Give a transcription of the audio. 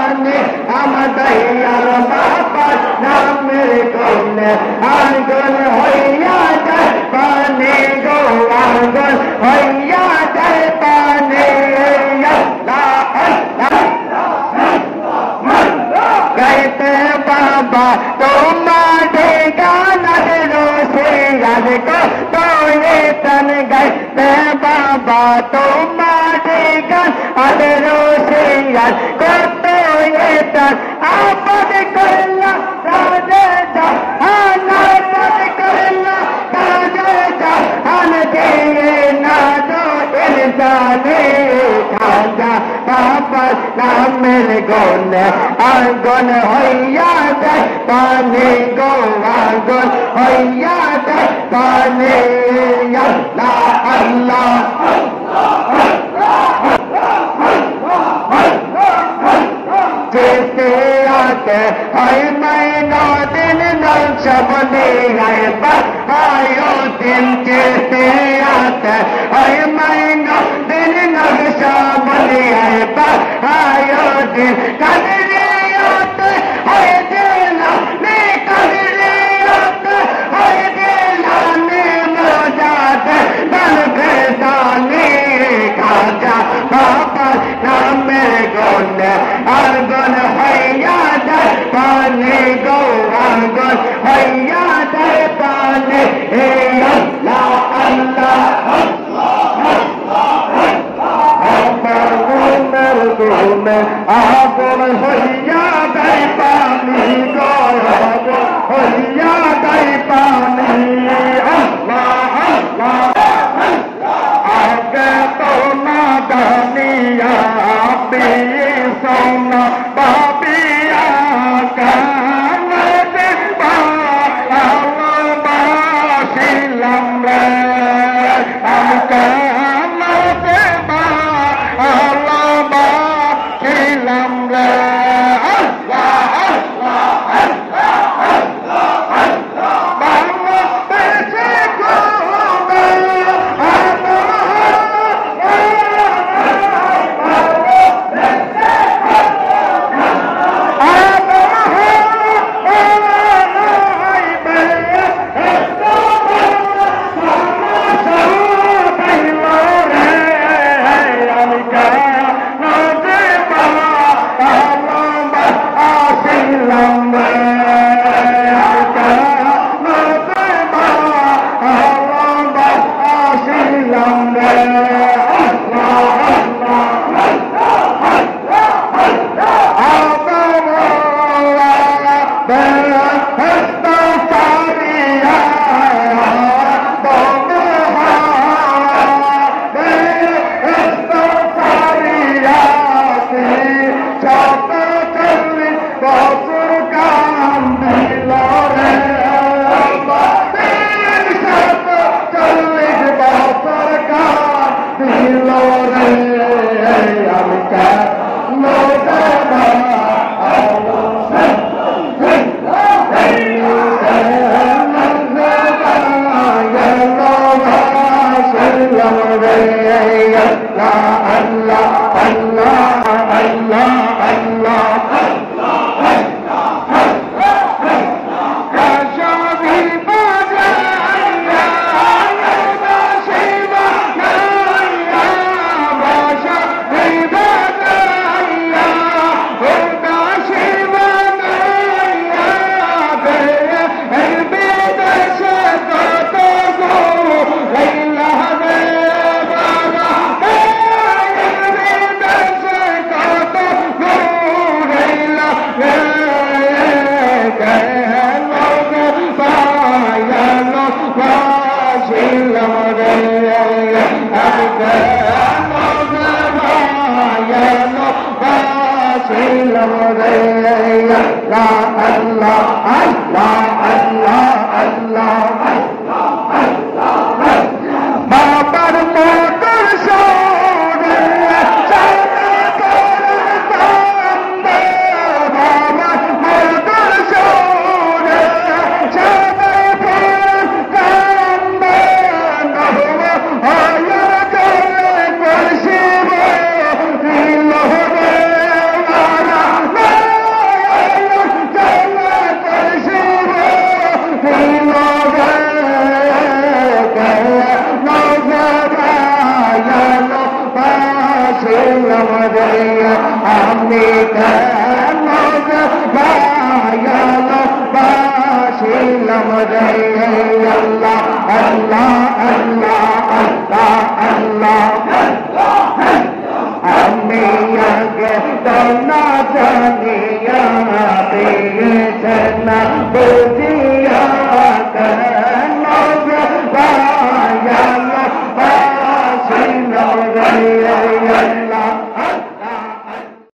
পানে আমাদের বাবার নামের গুণে আগুন হইয়া যায় পানে গো আগুন হইয়া যায় পানে গাইতে বাবা তোমারে গানার রসিয়ার কত তন গাইতে বাবা তোমারে গান রসিয়ার কত তন আপদ করলা রাজে জাহান আপদ করলা রাজে জাহান দিয়ে না দো ইনসানে খাজা বাবার নামের গুণে আগুন হইয়া যায় পানি গো আগুন হইয়া যায় পানি আল্লাহ আল্লাহ যেতে আতে হয় মহিনা দিন নকশবন্দি আয় আয়ো দিন যেতে আতে হয় মহিনা দিন নকশবন্দি আয়ো দিন কাদরে আতে হয় দিন নে কাদরে আতে হয় দিন নে মোজাত দল খেদানি খাজা বাবা নামের গুণে আগুন হইয়া যায় পানি গো আগুন হইয়া যায় পানি হে আল্লাহ আল্লাহ আগুনের গুণে আগুন হইয়া যায় পানি গো আগুন হইয়া যায় পানি আল্লাহ আল্লাহ আগে তো না জানিয়া সোনা বাবিয়া কানতে বাসিলাম রে আমি কানতে বাসিলাম রে আমি কেন বাসিলাম রে আল্লাহ আল্লাহ আল্লাহ আল্লাহ আল্লাহ আমি আগে তো না জানিয়া পেয়েছেন বুঝি